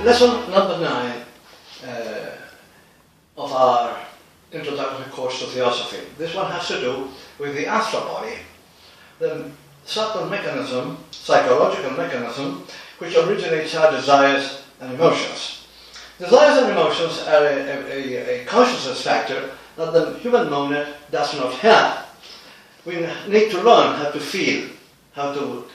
Lesson number 9 of our introductory course to theosophy. This one has to do with the astral body, the subtle mechanism, psychological mechanism, which originates our desires and emotions. Desires and emotions are a consciousness factor that the human monad does not have. We need to learn how to feel, how to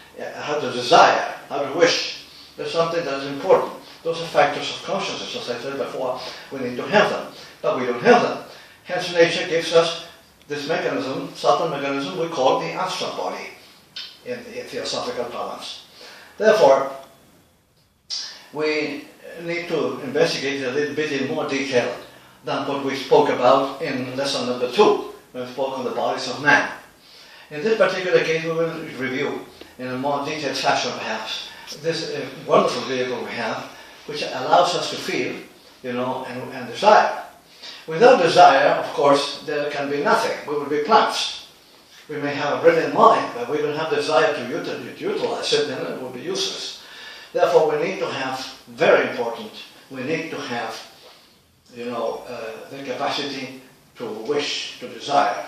desire, how to wish. There's something that is important. Those are factors of consciousness, as I said before. We need to have them, but we don't have them. Hence nature gives us this mechanism, subtle mechanism, we call the astral body in the theosophical balance. Therefore, we need to investigate a little bit in more detail than what we spoke about in lesson number 2, when we spoke on the bodies of man. In this particular case, we will review in a more detailed fashion perhaps this wonderful vehicle we have, which allows us to feel, and desire. Without desire, of course, there can be nothing. We will be plants. We may have a brilliant mind, but we don't have desire to utilize it, then it will be useless. Therefore, we need to have, very important, we need to have, the capacity to wish, to desire.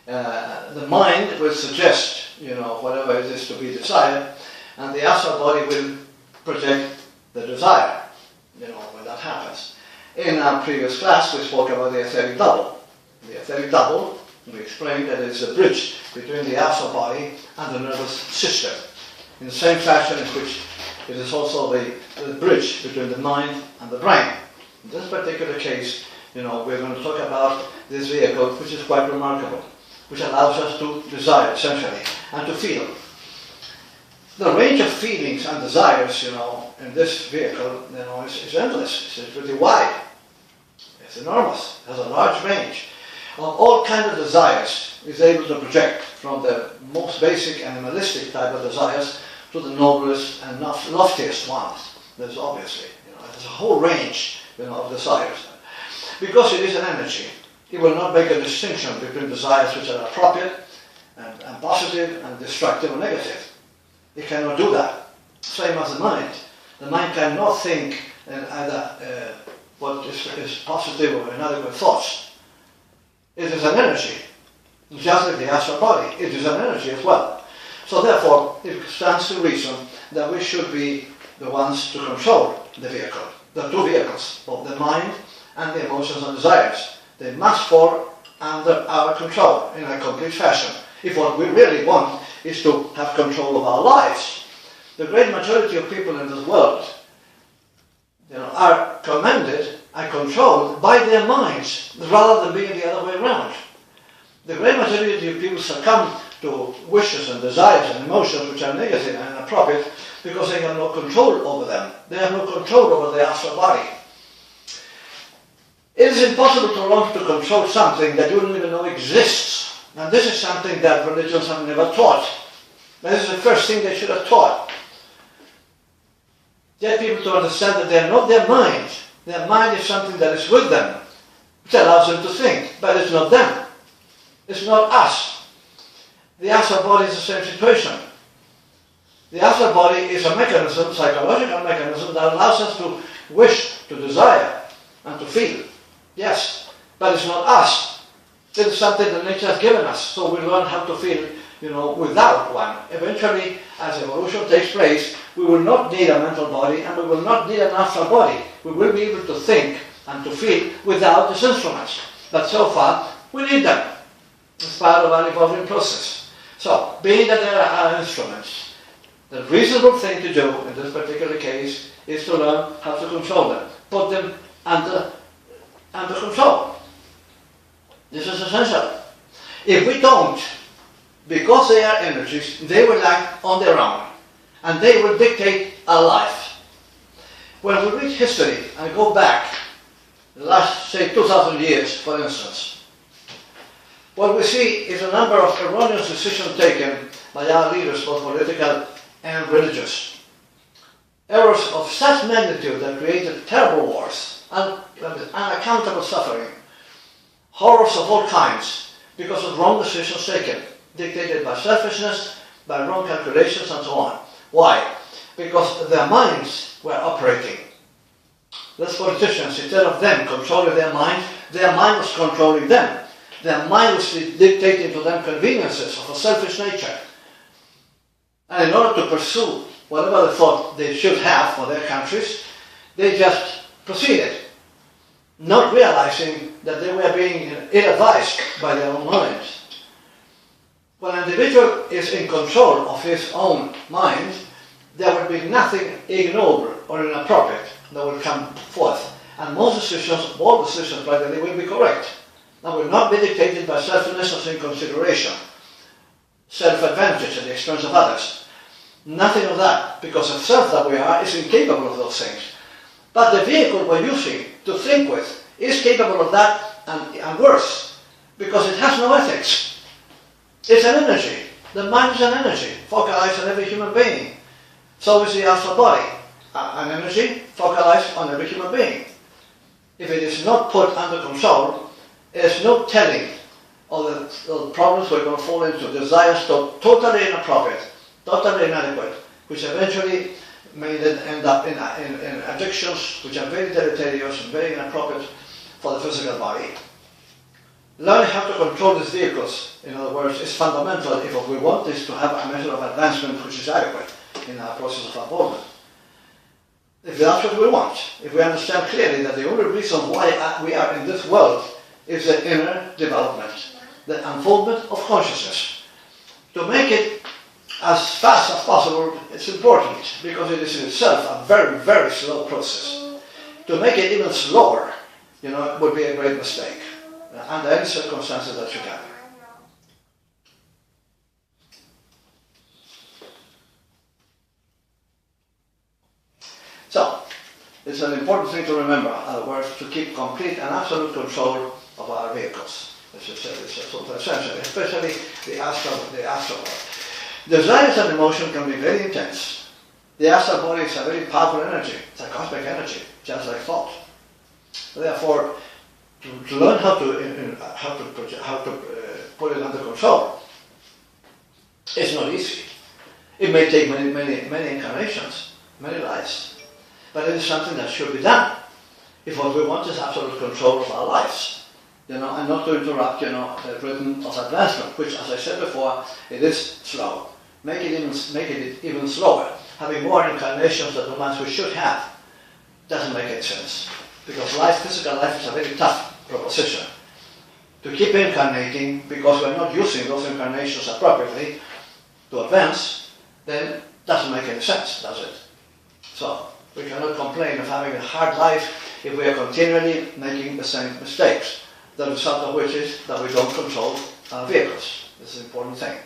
The mind will suggest, whatever it is to be desired, and the astral body will project the desire, when that happens. In our previous class, we spoke about the etheric double. The etheric double, we explained that it's a bridge between the astral body and the nervous system, in the same fashion in which it is also the bridge between the mind and the brain. In this particular case, we're going to talk about this vehicle, which is quite remarkable, which allows us to desire, essentially, and to feel. The range of feelings and desires, in this vehicle, is endless. It's pretty wide. It's enormous. It has a large range of all kinds of desires. It's able to project from the most basic animalistic type of desires to the noblest and loftiest ones. There's obviously, there's a whole range, of desires. Because it is an energy, it will not make a distinction between desires which are appropriate and positive and destructive or negative. It cannot do that. Same as the mind. The mind cannot think in either what is positive or inadequate thoughts. It is an energy. Just like the astral body, it is an energy as well. So therefore, it stands to reason that we should be the ones to control the vehicle. The two vehicles, both the mind and the emotions and desires. They must fall under our control in a complete fashion. If what we really want is to have control of our lives. The great majority of people in this world, are commanded and controlled by their minds rather than being the other way around. The great majority of people succumb to wishes and desires and emotions which are negative and inappropriate because they have no control over them. They have no control over the astral body. It is impossible to learn to control something that you don't even know exists. And this is something that religions have never taught. This is the first thing they should have taught. Get people to understand that they are not their mind. Their mind is something that is with them, which allows them to think, but it's not them. It's not us. The astral body is the same situation. The astral body is a mechanism, psychological mechanism, that allows us to wish, to desire, and to feel. Yes, but it's not us. It is something that nature has given us, so we learn how to feel, without one. Eventually, as evolution takes place, we will not need a mental body and we will not need an astral body. We will be able to think and to feel without these instruments. But so far, we need them. It's part of our evolving process. So, being that there are instruments, the reasonable thing to do in this particular case is to learn how to control them. Put them under control. This is essential. If we don't, because they are energies, they will act on their own. And they will dictate our life. When we read history and go back, the last, say, 2,000 years, for instance, what we see is a number of erroneous decisions taken by our leaders, both political and religious. Errors of such magnitude that created terrible wars, unaccountable suffering, horrors of all kinds, because of wrong decisions taken, dictated by selfishness, by wrong calculations, and so on. Why? Because their minds were operating. Those politicians, instead of them controlling their mind was controlling them. Their mind was dictating to them conveniences of a selfish nature. And in order to pursue whatever they thought they should have for their countries, they just proceeded, not realizing that they were being ill-advised by their own minds. When an individual is in control of his own mind, there will be nothing ignoble or inappropriate that will come forth. And most decisions, all decisions, by the way, will be correct. And will not be dictated by selfishness or inconsideration, self-advantage at the expense of others. Nothing of that, because of self that we are is incapable of those things. But the vehicle we're using to think with is capable of that and worse, because it has no ethics. It's an energy. The mind is an energy, focalized on every human being. So is the astral body, an energy focalized on every human being. If it is not put under control, there's no telling of the problems we're going to fall into, desires totally inappropriate, totally inadequate, which eventually may then end up in addictions which are very deleterious and very inappropriate for the physical body. Learning how to control these vehicles, in other words, is fundamental if what we want is to have a measure of advancement which is adequate in our process of evolvement. If that's what we want, if we understand clearly that the only reason why we are in this world is the inner development, the unfoldment of consciousness. To make it as fast as possible, it's important, because it is in itself a very, very slow process. To make it even slower, would be a great mistake, under any circumstances that you can. So, it's an important thing to remember, in other words, to keep complete and absolute control of our vehicles. As I said, it's sort of essential, especially the astral world. Desires and emotion can be very intense. The astral body is a very powerful energy. It's a cosmic energy, just like thought. Therefore, to learn how to put it under control, it's not easy. It may take many incarnations, many lives. But it is something that should be done if what we want is absolute control of our lives, and not to interrupt, the rhythm of advancement, which, as I said before, it is slow. Make it even slower. Having more incarnations than the ones we should have doesn't make any sense, because physical life is a very tough proposition. To keep incarnating because we're not using those incarnations appropriately to advance, then doesn't make any sense, does it? So we cannot complain of having a hard life if we are continually making the same mistakes, the result of which is that we don't control our vehicles. This is an important thing.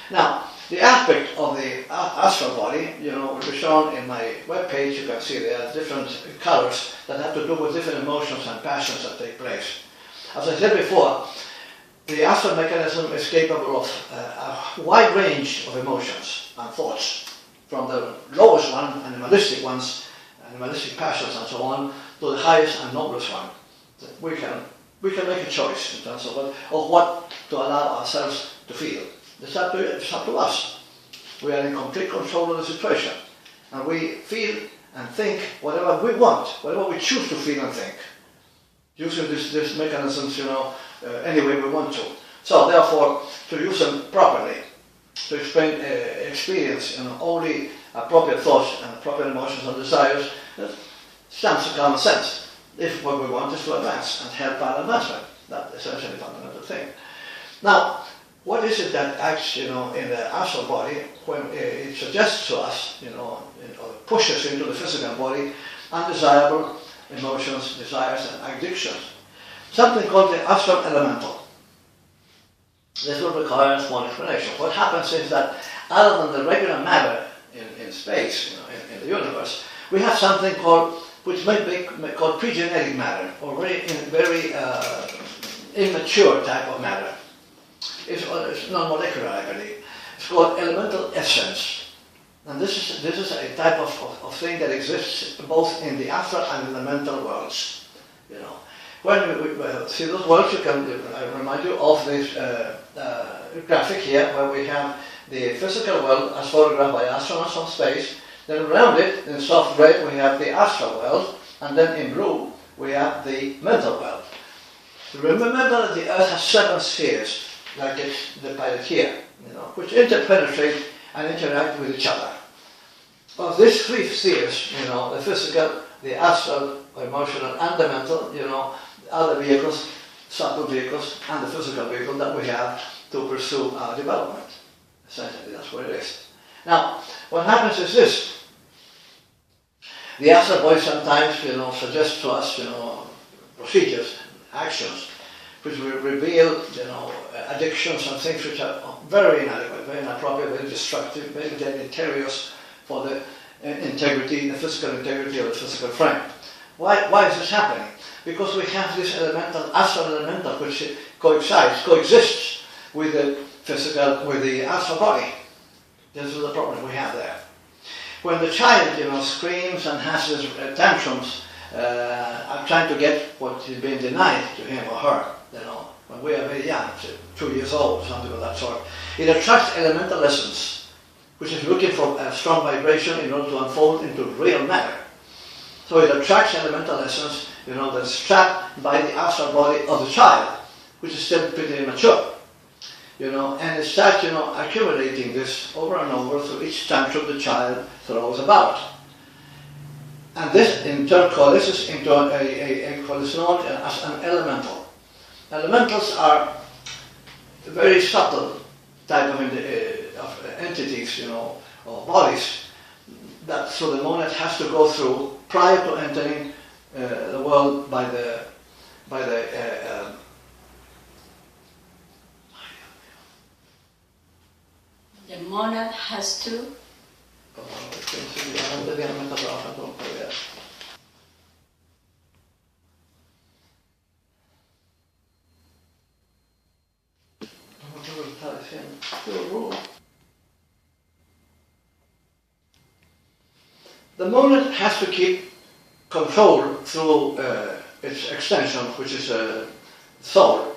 Now, the aspect of the astral body, will be shown in my webpage. You can see there are different colors that have to do with different emotions and passions that take place. As I said before, the astral mechanism is capable of a wide range of emotions and thoughts, from the lowest one, animalistic ones, animalistic passions and so on, to the highest and noblest one. We can make a choice in terms of what to allow ourselves to feel. It's up to us. We are in complete control of the situation. And we feel and think whatever we want, whatever we choose to feel and think, using these mechanisms, any way we want to. So therefore, to use them properly, to experience only appropriate thoughts and appropriate emotions and desires, stands to common sense. If what we want is to advance and help our advancement, that's essentially the fundamental thing. Now, what is it that acts, in the astral body when it suggests to us, or pushes into the physical body undesirable emotions, desires, and addictions? Something called the astral elemental. This will require a small explanation. What happens is that other than the regular matter in space, in the universe, we have something which may be called pre-genetic matter, or very immature type of matter. It's non-molecular, I believe. It's called elemental essence. And this is a type of thing that exists both in the astral and in the mental worlds. When we see those worlds, I remind you of this graphic here, where we have the physical world as photographed by astronauts from space. Then around it, in soft red, we have the astral world, And then in blue, we have the mental world. Remember that the Earth has 7 spheres, like it's depicted here, which interpenetrate and interact with each other. Of these 3 spheres, the physical, the astral, emotional, and the mental, other vehicles, subtle vehicles, and the physical vehicle that we have to pursue our development. Essentially, that's what it is. Now, what happens is this. The astral body sometimes, suggests to us, procedures, actions, which will reveal, addictions and things which are very inadequate, very inappropriate, very destructive, very deleterious for the integrity, the physical integrity of the physical frame. Why is this happening? Because we have this elemental, astral elemental, which coexists with the physical, with the astral body. This is the problem we have there. When the child, screams and has his tantrums, trying to get what is being denied to him or her, when we are very young, 2 years old, something of that sort, it attracts elemental essence, which is looking for a strong vibration in order to unfold into real matter. So it attracts elemental essence, that's trapped by the astral body of the child, which is still pretty immature. And it starts, accumulating this over and over through each tantrum the child throws about. And this, in turn, coalesces into what is known as an elemental. Elementals are a very subtle type of entities, or bodies, that so the monad has to go through prior to entering the world by the monad has to the monad has to keep control through its extension, which is soul.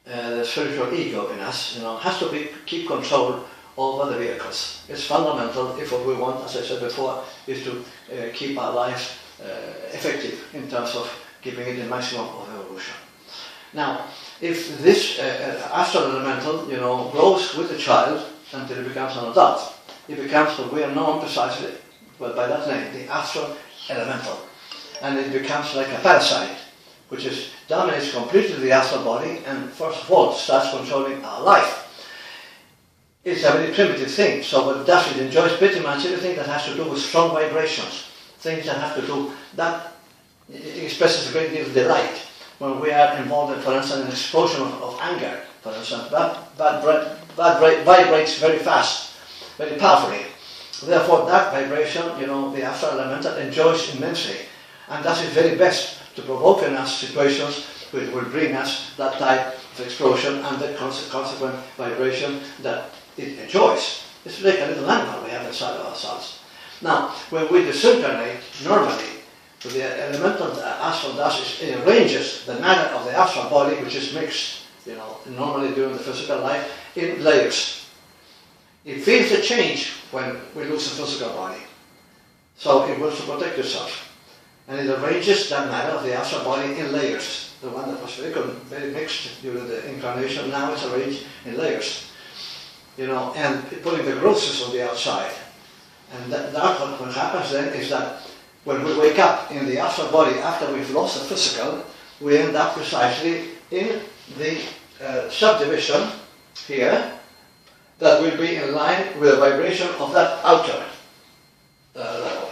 The spiritual ego in us, has to keep control over the vehicles. It's fundamental if what we want, as I said before, is to keep our life effective in terms of keeping it in maximum of evolution. Now, if this astral elemental, grows with the child until it becomes an adult, it becomes what we are known precisely by that name, the astral elemental. And it becomes like a parasite, which dominates completely the astral body and first of all starts controlling our life. It's a very primitive thing, so what it does, it enjoys pretty much everything that has to do with strong vibrations, things that have to do, that it expresses a great deal of delight. When we are involved in, for instance, an explosion of anger, for instance, that vibrates very fast, very powerfully. Therefore, that vibration, the astral elemental enjoys immensely, and does its very best to provoke in us situations which will bring us that type of explosion and the consequent vibration that it enjoys. It's like a little animal we have inside of ourselves. Now, when we disintegrate, normally, what the elemental astral does is it arranges the matter of the astral body, which is mixed, normally during the physical life, in layers. It feels the change when we lose the physical body. So it wants to protect itself. And it arranges that matter of the astral body in layers. The one that was very mixed during the incarnation, now it's arranged in layers. And putting the growths on the outside. And what happens then is that when we wake up in the astral body after we've lost the physical, we end up precisely in the subdivision here that will be in line with the vibration of that outer level,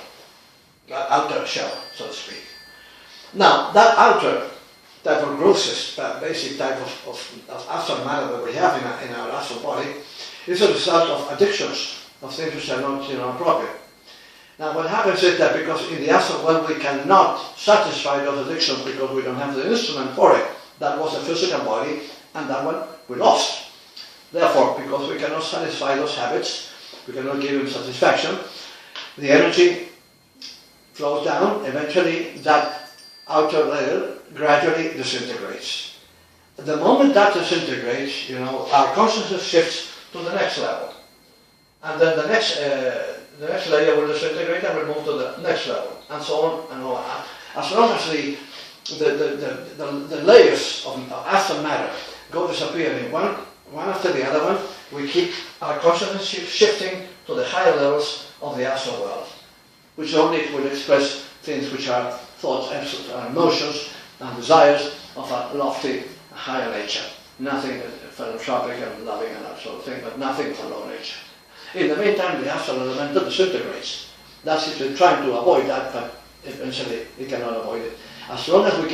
that outer shell, so to speak. Now, that outer type of grosses, that basic type of astral matter that we have in our astral body, is a result of addictions, of things which are not appropriate. Now, what happens is that because in the astral world we cannot satisfy those addictions because we don't have the instrument for it. That was the physical body, and that one we lost. Therefore, because we cannot satisfy those habits, we cannot give them satisfaction, the energy flows down. Eventually, that outer layer gradually disintegrates. The moment that disintegrates, our consciousness shifts to the next level. And then the the next layer will disintegrate and will move to the next level, and so on and on. As long as the layers of astral matter go disappearing one after the other one, we keep our consciousness shifting to the higher levels of the astral world, which only will express things which are thoughts, emotions, and desires of a lofty, higher nature. Nothing philanthropic and loving and that sort of thing, but nothing of a low nature. In the meantime, the astral elemental disintegrates. That's it, we're trying to avoid that, but eventually we cannot avoid it. As long as we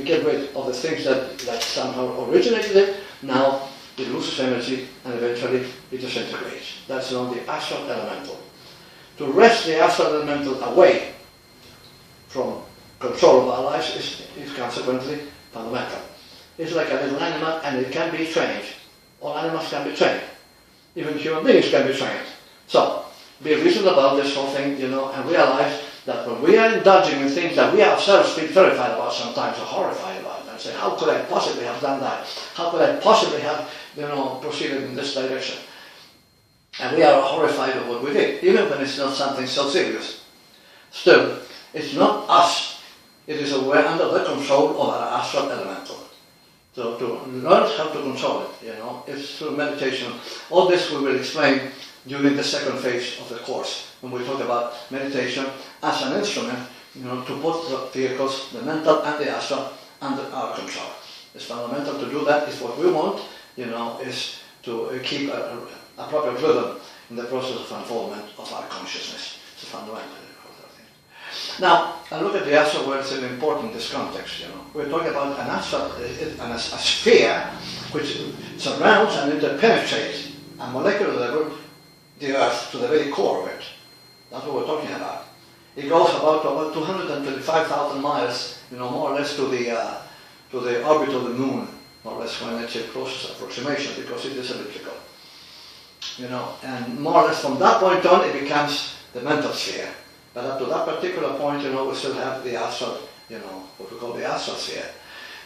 get rid of the things that somehow originated it, now it loses energy and eventually it disintegrates. That's on the astral elemental. To wrest the astral elemental away from control of our lives is consequently fundamental. It's like a little animal and it can be trained. All animals can be trained. Even human beings can be trained. So, be reasonable about this whole thing, and realize that when we are indulging in things that we ourselves feel terrified about sometimes, or horrified about, and say, how could I possibly have done that? How could I possibly have, proceeded in this direction? And we are horrified of what we did, even when it's not something so serious. Still, it's not us. It is we're under the control of our astral elemental. So to learn how to control it, it's through meditation. All this we will explain during the second phase of the course, when we talk about meditation as an instrument, to put the vehicles, the mental and the astral, under our control. It's fundamental to do that. It's what we want, is to keep a proper rhythm in the process of unfoldment of our consciousness. It's fundamental. Now, a look at the astral world is important in this context. We're talking about an astral, a sphere which surrounds and interpenetrates at molecular level the Earth to the very core of it. That's what we're talking about. It goes about 225,000 miles, more or less to the orbit of the Moon, more or less when it's a closest approximation, because it is elliptical. And more or less from that point on, it becomes the mental sphere. But up to that particular point, we still have the astral, what we call the astral sphere.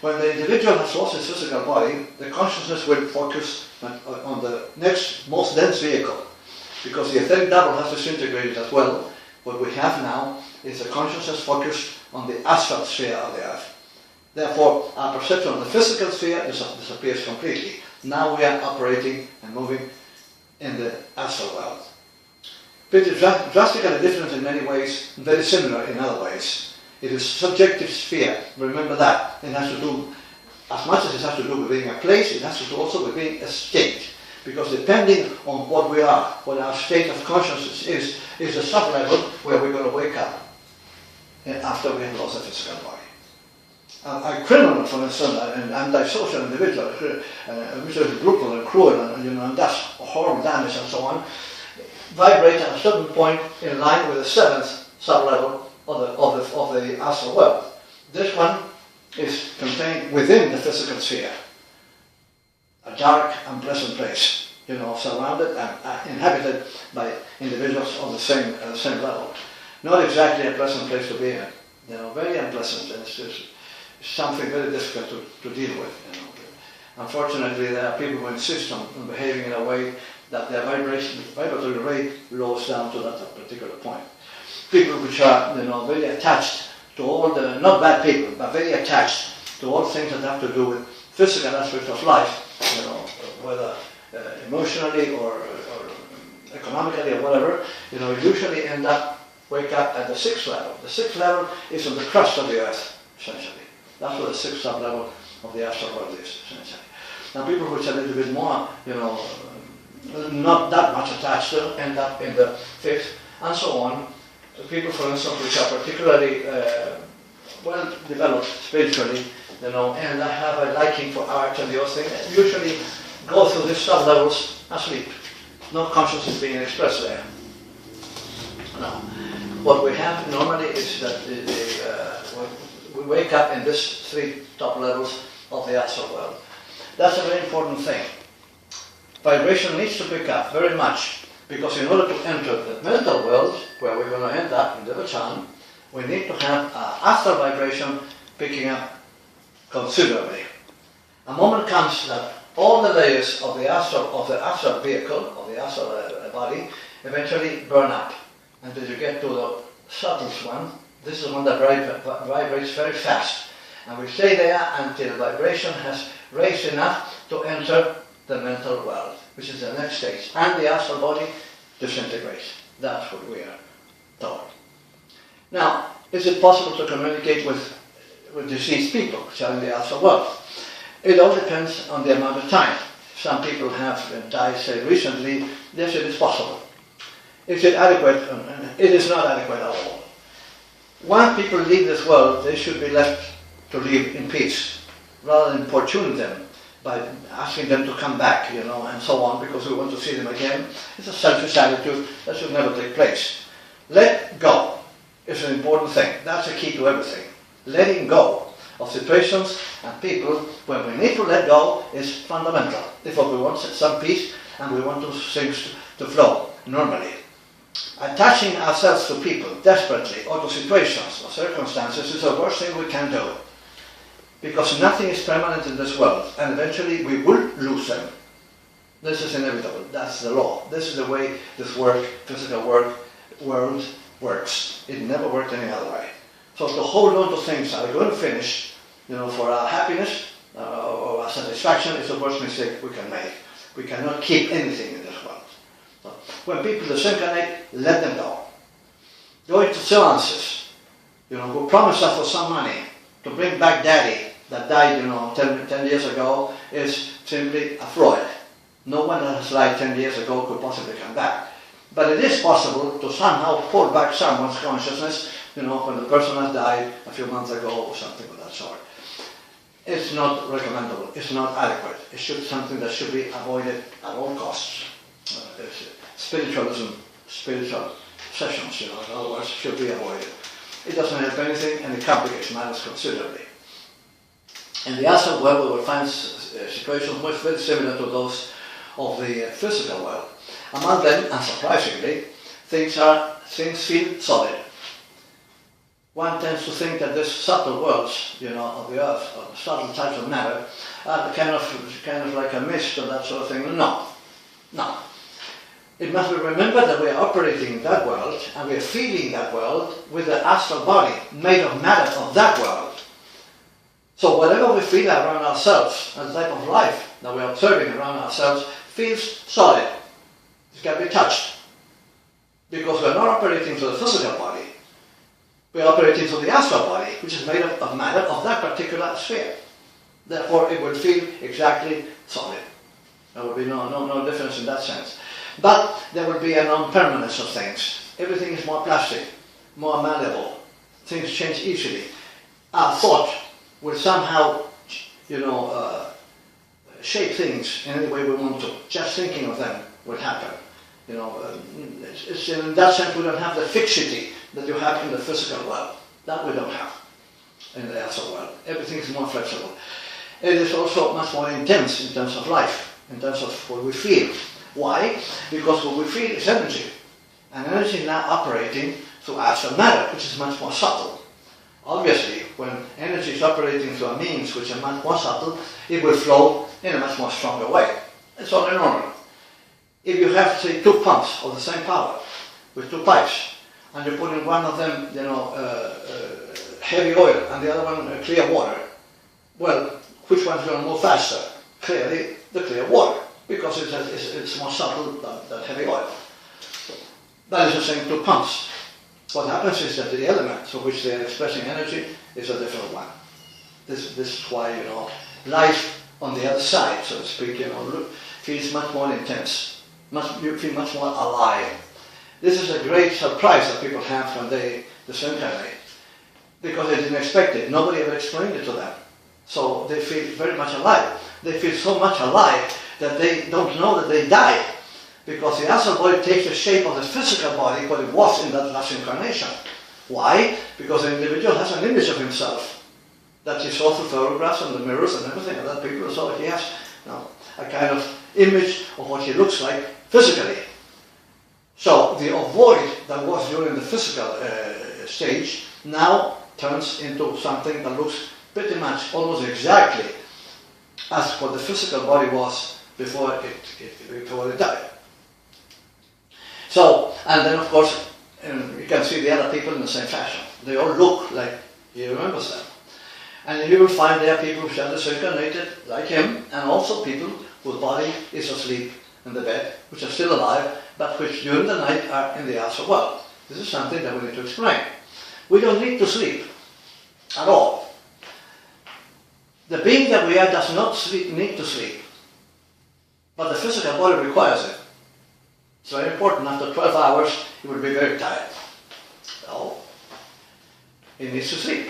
When the individual has lost his physical body, the consciousness will focus on the next most dense vehicle, because the etheric double has disintegrated as well. What we have now is the consciousness focused on the astral sphere of the Earth. Therefore, our perception of the physical sphere disappears completely. Now we are operating and moving in the astral world. It is drastically different in many ways, very similar in other ways. It is subjective sphere. Remember that. It has to do, as much as it has to do with being a place, it has to do also with being a state. Because depending on what we are, what our state of consciousness is the sub-level where we're going to wake up after we have lost the physical body. A criminal, for instance, an antisocial individual, which is brutal and cruel and does horrible damage and so on, vibrate at a certain point in line with the seventh sub-level of the astral world. This one is contained within the physical sphere. A dark, unpleasant place, surrounded and inhabited by individuals on the same level. Not exactly a pleasant place to be in. Very unpleasant, and it's something very difficult to deal with. Unfortunately, there are people who insist on behaving in a way that their vibratory rate lowers down to that particular point. People which are, very attached to all the, not bad people, but very attached to all things that have to do with physical aspects of life, whether emotionally or economically or whatever, usually wake up at the sixth level. The sixth level is on the crust of the Earth, essentially. That's what the sixth sub-level of the astral world is, essentially. Now, people which are a little bit more, not that much attached to, end up in the fifth, and so on. People, for instance, which are particularly well developed spiritually, and have a liking for art and those things, usually go through these sub-levels asleep. No consciousness being expressed there. Now, what we have normally is that we wake up in these three top levels of the astral world. That's a very important thing. Vibration needs to pick up very much, because in order to enter the mental world, where we're going to end up in the Vachan, we need to have astral vibration picking up considerably. A moment comes that all the layers of the astral vehicle, of the astral body, eventually burn up. until you get to the subtlest one. This is the one that vibrates very fast. And we stay there until the vibration has raised enough to enter the mental world, which is the next stage. And the astral body disintegrates. That's what we are told. Now, is it possible to communicate with deceased people, which are in the astral world? It all depends on the amount of time. Some people have died, say, recently. Yes, it is possible. Is it adequate? It is not adequate at all. When people leave this world, they should be left to live in peace, rather than importune them by asking them to come back, and so on, because we want to see them again. It's a selfish attitude that should never take place. Let go is an important thing. That's the key to everything. Letting go of situations and people, when we need to let go, is fundamental. Therefore, we want some peace and we want things to flow normally. Attaching ourselves to people desperately, or to situations or circumstances, is the worst thing we can do. Because nothing is permanent in this world, and eventually we will lose them. This is inevitable. That's the law. This is the way this physical world works. It never worked any other way. So to hold on to things that are going to finish, for our happiness or our satisfaction, is the worst mistake we can make. We cannot keep anything in this world. So when people disincarnate, let them go. Going to seances, who promise us for some money to bring back Daddy that died, 10 years ago, is simply a fraud. No one that has died 10 years ago could possibly come back. But it is possible to somehow pull back someone's consciousness, when the person has died a few months ago or something of that sort. It's not recommendable. It's not adequate. It's something that should be avoided at all costs. Spiritual sessions, in other words, should be avoided. It doesn't help anything, and it complicates matters considerably. In the astral world, we will find situations much very similar to those of the physical world. Among them, unsurprisingly, things feel solid. One tends to think that these subtle worlds, of the earth, or the subtle types of matter, are kind of like a mist or that sort of thing. No. It must be remembered that we are operating in that world, and we are feeling that world with the astral body, made of matter of that world. So whatever we feel around ourselves, and the type of life that we are observing around ourselves, feels solid. It can be touched. Because we are not operating through the physical body. We are operating through the astral body, which is made of matter of that particular sphere. Therefore, it will feel exactly solid. There will be no difference in that sense. But there will be a non-permanence of things. Everything is more plastic, more malleable. Things change easily. Our thought will somehow, shape things in any way we want to. Just thinking of them will happen. It's in that sense we don't have the fixity that you have in the physical world. That we don't have in the astral world. Everything is more flexible. It is also much more intense in terms of life, in terms of what we feel. Why? Because what we feel is energy. And energy is now operating through astral matter, which is much more subtle. Obviously, when energy is operating through a means which is much more subtle, it will flow in a much more stronger way. It's only normal. If you have, say, two pumps of the same power, with two pipes, and you put in one of them, heavy oil, and the other one clear water, well, which one's going to move faster? Clearly, the clear water, because it's more subtle than heavy oil. That is the same two pumps. What happens is that the element for which they are expressing energy is a different one. This is why, life on the other side, so to speak, feels much more intense. You feel much more alive. This is a great surprise that people have when they disincarnate, because they didn't expect it. Nobody ever explained it to them. So they feel very much alive. They feel so much alive that they don't know that they died, because the astral body takes the shape of the physical body, what it was in that last incarnation. Why? Because the individual has an image of himself that he saw through photographs and the mirrors and everything, and that people saw he has a kind of image of what he looks like physically. So the void that was during the physical stage now turns into something that looks pretty much almost exactly as what the physical body was before it died. So, and then of course, and you can see the other people in the same fashion. They all look like he remembers them. And you will find there people which are disincarnated, like him, and also people whose body is asleep in the bed, which are still alive, but which during the night are in the astral world. This is something that we need to explain. We don't need to sleep at all. The being that we are does not need to sleep, but the physical body requires it. It's very important. After 12 hours, you will be very tired. So, it needs to sleep.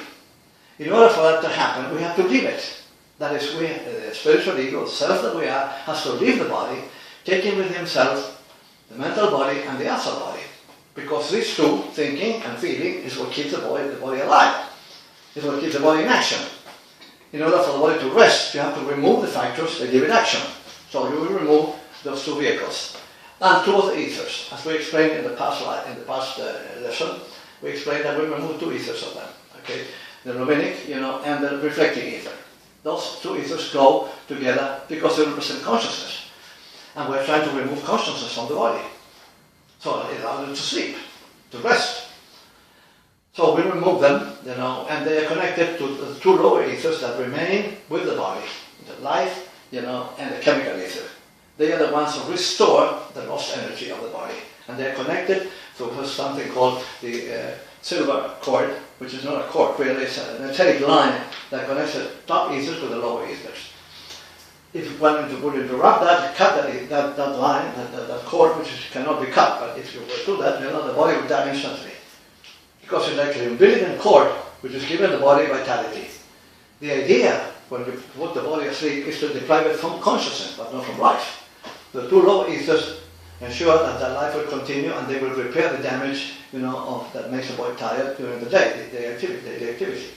In order for that to happen, we have to leave it. That is, the spiritual ego, the self that we are, has to leave the body, taking with himself the mental body and the astral body. Because these two, thinking and feeling, is what keeps the body alive. Is what keeps the body in action. In order for the body to rest, you have to remove the factors that give it action. So you will remove those two vehicles. And two of the ethers. As we explained in the past lesson, we explained that we remove two ethers of them. Okay? The luminic, and the reflecting ether. Those two ethers go together because they represent consciousness. And we're trying to remove consciousness from the body. So it allows it to sleep, to rest. So we remove them, and they are connected to the two lower ethers that remain with the body, the life, and the chemical ether. They are the ones who restore the lost energy of the body. And they are connected through something called the silver cord, which is not a cord, really, it's an etheric line that connects the top ethers with the lower ethers. If you wanted to interrupt that, cut that line, that cord, which cannot be cut, but if you were to do that, the body would die instantly. Because it's like an umbilical cord, which is giving the body vitality. The idea, when you put the body asleep, is to deprive it from consciousness, but not from life. The two lower ethers ensure that life will continue, and they will repair the damage, that makes the body tired during the day, the activity.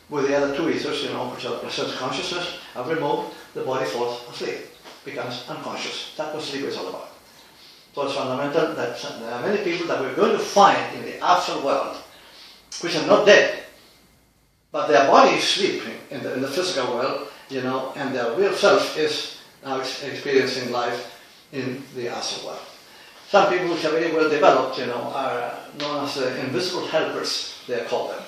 With the other two ethers, which represent consciousness, are removed, the body falls asleep, becomes unconscious. That's what sleep is all about. So it's fundamental that there are many people that we're going to find in the astral world, which are not dead, but their body is sleeping in the physical world, and their real self is now experiencing life in the astral world. Some people which are very well developed, are known as the invisible helpers, they are called them.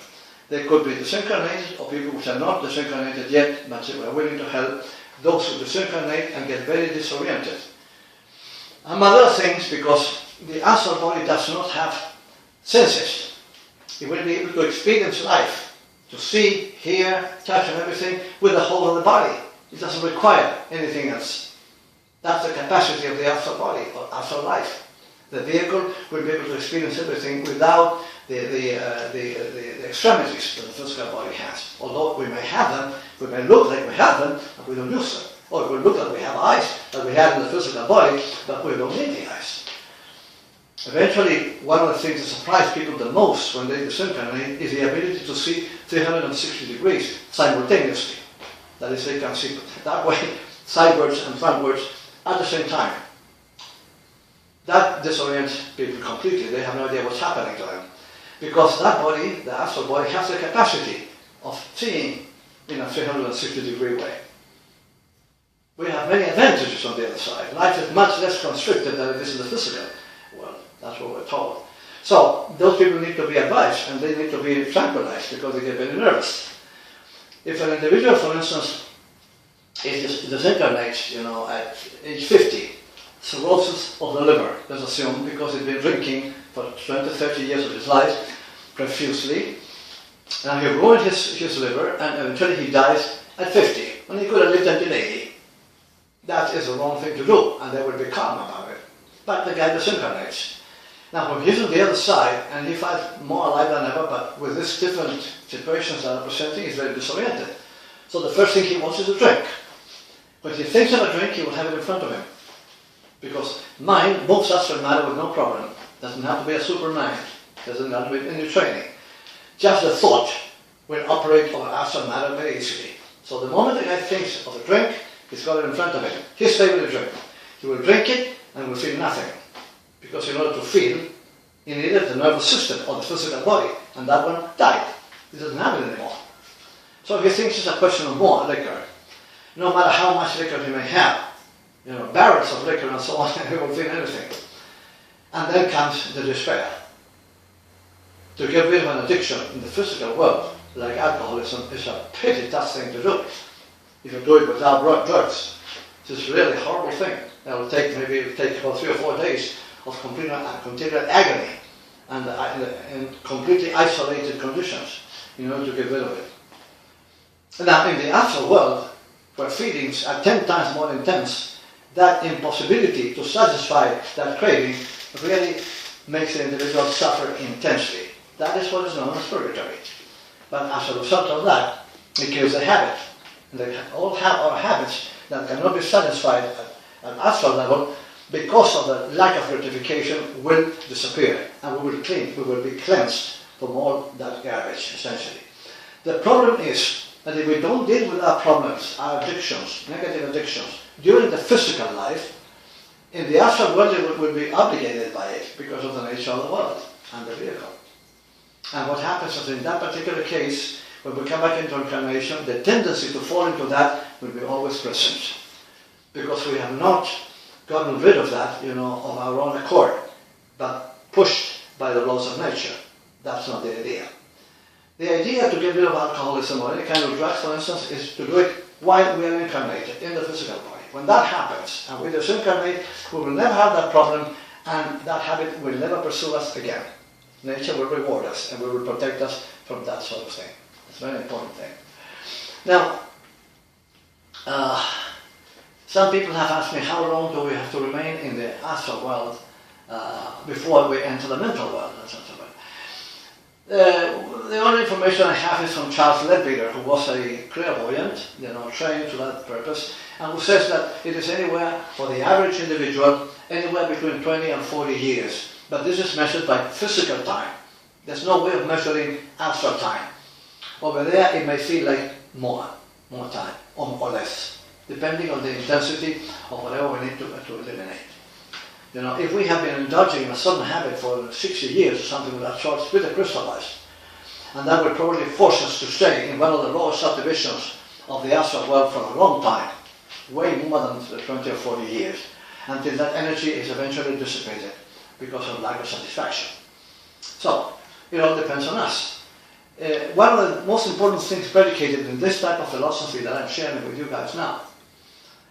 They could be disincarnated, or people which are not disincarnated yet, but who are willing to help those who disincarnate and get very disoriented. Among other things, because the astral body does not have senses. It will be able to experience life, to see, hear, touch and everything with the whole of the body. It doesn't require anything else. That's the capacity of the astral body, or astral life. The vehicle will be able to experience everything without the extremities that the physical body has. Although we may have them, we may look like we have them, but we don't use them. Or it will look like we have eyes that we have in the physical body, but we don't need the eyes. Eventually, one of the things that surprise people the most when they disincarnate is the ability to see 360 degrees simultaneously. That is, they can see that way, sidewards and frontwards at the same time. That disorients people completely. They have no idea what's happening to them. Because that body, the astral body, has the capacity of seeing in a 360 degree way. We have many advantages on the other side. Life is much less constricted than it is in the physical world. That's what we're told. So those people need to be advised, and they need to be tranquilized because they get very nervous. If an individual, for instance, disincarnates, at age 50, cirrhosis of the liver, let's assume, because he's been drinking for 20, 30 years of his life profusely, and he ruined his liver, and eventually he dies at 50, when he could have lived until 80. That is the wrong thing to do, and they will be calm about it. But the guy disincarnates. Now, when he's on the other side, and he finds more alive than ever, but with these different situations that are presenting, he's very disoriented. So the first thing he wants is a drink. When he thinks of a drink, he will have it in front of him. Because mind moves astral matter with no problem. Doesn't have to be a super mind. Doesn't have to be any training. Just the thought will operate on astral matter very easily. So the moment the guy thinks of a drink, he's got it in front of him. His favorite drink. He will drink it and will feel nothing. Because in order to feel, he needed the nervous system or the physical body. And that one died. He doesn't have it anymore. So he thinks it's a question of more liquor. No matter how much liquor he may have, barrels of liquor and so on, he won't feel anything. And then comes the despair. to get rid of an addiction in the physical world, like alcoholism, is a pretty tough thing to do. If you do it without drugs, it's a really horrible thing. It'll take about 3 or 4 days of continual agony and in completely isolated conditions in order to get rid of it. Now, in the astral world, where feelings are 10 times more intense, that impossibility to satisfy that craving really makes the individual suffer intensely. That is what is known as purgatory. But as a result of that, it kills the habit. And they all have our habits that cannot be satisfied at an astral level because of the lack of gratification will disappear, and we will be cleansed from all that garbage, essentially. The problem is that if we don't deal with our problems, our addictions, negative addictions, during the physical life, in the astral world we will be obligated by it because of the nature of the world and the vehicle. And what happens is in that particular case, when we come back into incarnation, the tendency to fall into that will be always present. Because we have not gotten rid of that, of our own accord, but pushed by the laws of nature. That's not the idea. The idea to get rid of alcoholism or any kind of drugs, for instance, is to do it while we are incarnated in the physical body. When that happens, and we disincarnate, we will never have that problem, and that habit will never pursue us again. Nature will reward us, and will protect us from that sort of thing. It's a very important thing. Now, some people have asked me, how long do we have to remain in the astral world before we enter the mental world? The only information I have is from Charles Leadbeater, who was a clairvoyant, trained to that purpose, and who says that it is anywhere, for the average individual, anywhere between 20 and 40 years. But this is measured by physical time. There's no way of measuring astral time. Over there, it may feel like more time, or less, depending on the intensity of whatever we need to eliminate. If we have been indulging in a certain habit for 60 years or something of that sort, it's pretty crystallized. And that will probably force us to stay in one of the lower subdivisions of the astral world for a long time, way more than 20 or 40 years, until that energy is eventually dissipated because of lack of satisfaction. So, it all depends on us. One of the most important things predicated in this type of philosophy that I'm sharing with you guys now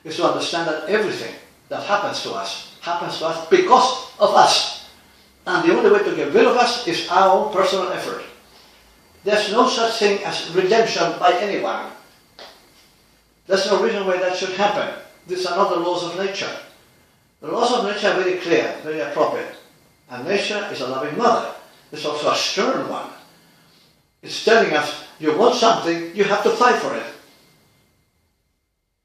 is to understand that everything that happens to us because of us. And the only way to get rid of us is our own personal effort. There's no such thing as redemption by anyone. There's no reason why that should happen. These are not the laws of nature. The laws of nature are very clear, very appropriate. And nature is a loving mother. It's also a stern one. It's telling us, you want something, you have to fight for it.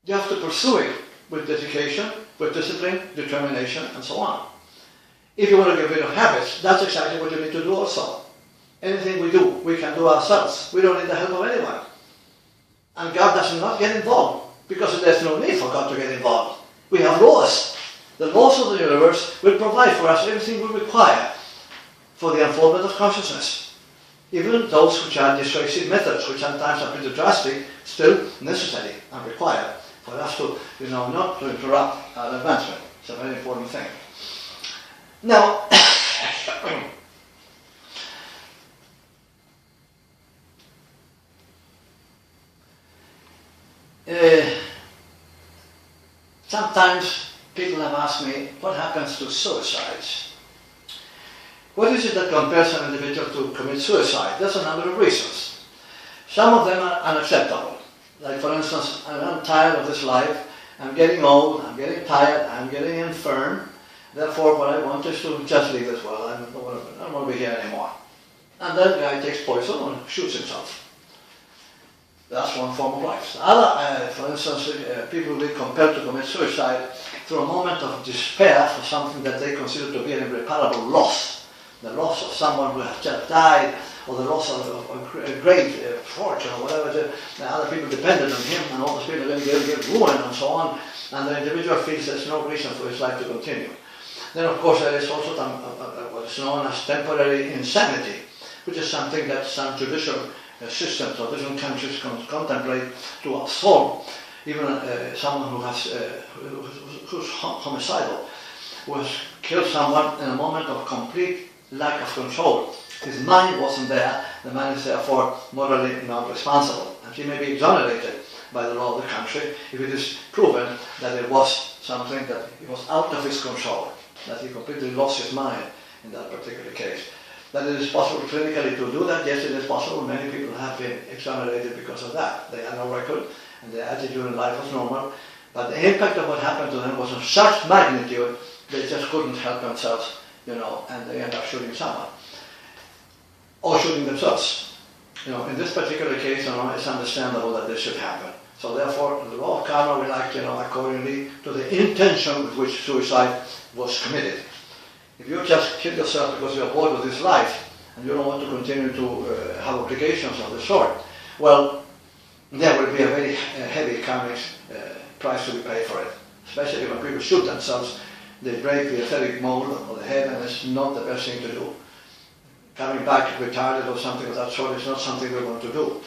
You have to pursue it with dedication, with discipline, determination, and so on. If you want to get rid of habits, that's exactly what you need to do also. Anything we do, we can do ourselves. We don't need the help of anyone. And God does not get involved, because there's no need for God to get involved. We have laws. The laws of the universe will provide for us everything we require for the unfoldment of consciousness. Even those which are dissuasive methods, which sometimes are pretty drastic, still necessary and required for us to, not to interrupt our advancement. It's a very important thing. Now, sometimes people have asked me, what happens to suicides? What is it that compels an individual to commit suicide? There's a number of reasons. Some of them are unacceptable. Like, for instance, I'm tired of this life, I'm getting old, I'm getting tired, I'm getting infirm, therefore what I want is to just leave this world, I don't want to be here anymore. And then the guy takes poison and shoots himself. That's one form of life. Other, for instance, people will be compelled to commit suicide through a moment of despair for something that they consider to be an irreparable loss. The loss of someone who has just died, or the loss of a great fortune, or whatever. Other people depended on him, and all those people are going to get ruined and so on, and the individual feels there's no reason for his life to continue. Then, of course, there is also what is known as temporary insanity, which is something that some judicial systems or different countries contemplate to absolve even someone who's homicidal, who has killed someone in a moment of complete lack of control His mind wasn't there. The man is therefore morally not responsible. And he may be exonerated by the law of the country if it is proven that it was something that it was out of his control, that he completely lost his mind in that particular case. That it is possible clinically to do that, yes, it is possible. Many people have been exonerated because of that. They had no record, and their attitude in life was normal. But the impact of what happened to them was of such magnitude, they just couldn't help themselves, and they end up shooting someone. Or shooting themselves. In this particular case, it's understandable that this should happen. So therefore, the law of karma will act, accordingly to the intention with which suicide was committed. If you just kill yourself because you're bored with this life and you don't want to continue to have obligations of the sort, well, there will be a very heavy karmic price to be paid for it. Especially when people shoot themselves, they break the etheric mold of the head, and it's not the best thing to do. Coming back retarded or something of that sort is not something we want to do.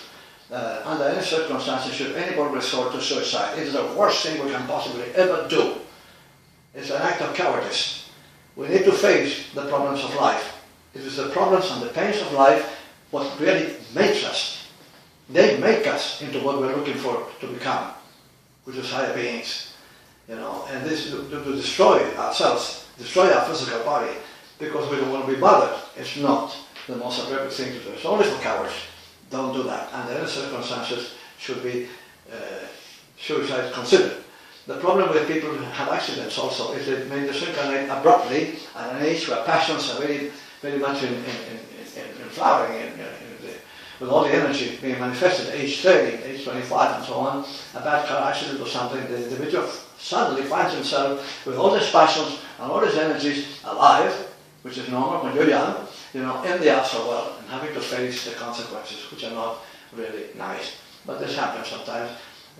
Under any circumstances, should anybody resort to suicide, it is the worst thing we can possibly ever do. It's an act of cowardice. We need to face the problems of life. It is the problems and the pains of life what really makes us. They make us into what we're looking for to become, which is higher beings. And this to destroy ourselves, destroy our physical body, because we don't want to be bothered. It's not the most appropriate thing to do. It's only for cowards. Don't do that. Under any circumstances should be suicide considered. The problem with people who have accidents also is they may disincarnate abruptly at an age where passions are very, very much in flowering, with all the energy being manifested at age 30, age 25 and so on. A bad car accident or something, the individual suddenly finds himself with all his passions and all his energies alive, which is normal when you're young, in the astral world, and having to face the consequences, which are not really nice. But this happens sometimes.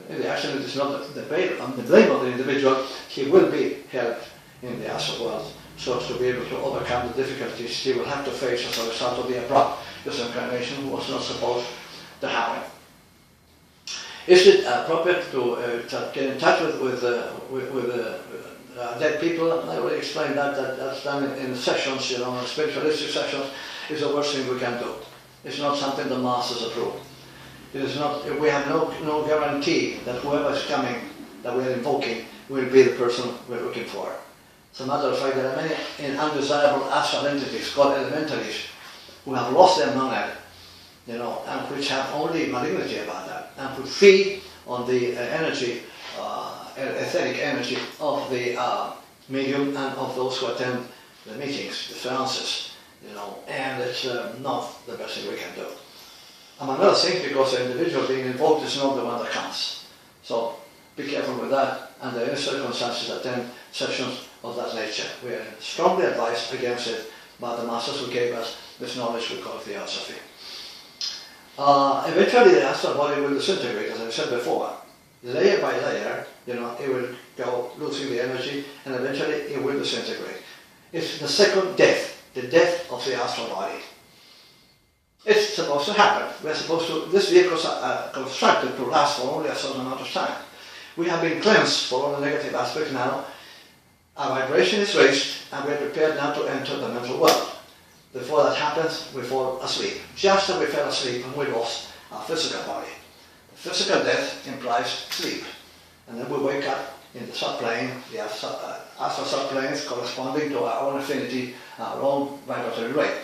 The accident is not the blame of the individual. He will be helped in the astral world so as to be able to overcome the difficulties he will have to face as a result of the abrupt disincarnation was not supposed to happen. Is it appropriate to get in touch with dead people? I already explained that's done in sessions, spiritualistic sessions is the worst thing we can do. It's not something the masters approve. It is not. We have no guarantee that whoever is coming, that we are invoking, will be the person we're looking for. As a matter of fact, there are many undesirable astral entities called elementaries who have lost their monad, and which have only malignity about that, and who feed on the energy, etheric energy of the medium and of those who attend the meetings, the seances, and it's not the best thing we can do. Among other things, because the individual being invoked is not the one that counts. So be careful with that, and under any circumstances attend sessions of that nature. We are strongly advised against it by the masters who gave us this knowledge we call theosophy. Eventually the astral body will disintegrate, as I said before. Layer by layer, it will go losing the energy, and eventually it will disintegrate. It's the second death, the death of the astral body. It's supposed to happen. We're supposed to, this vehicle is constructed to last for only a certain amount of time. We have been cleansed for all the negative aspects now. Our vibration is raised, and we're prepared now to enter the mental world. Before that happens, we fall asleep. Just as we fell asleep and we lost our physical body. The physical death implies sleep. And then we wake up in the subplane, the astral subplanes corresponding to our own affinity, our own vibratory rate.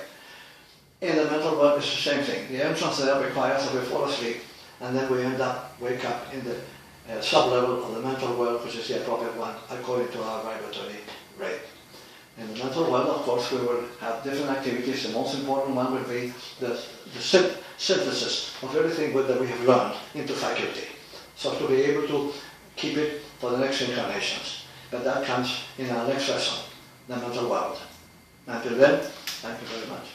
In the mental world, it's the same thing. The entrance there requires that we fall asleep, and then we wake up in the sub-level of the mental world, which is the appropriate one, according to our vibratory rate. In the mental world, of course, we will have different activities. The most important one will be the synthesis of everything that we have learned into faculty, so to be able to keep it for the next incarnations. But that comes in our next lesson, the mental world. Until then, thank you very much.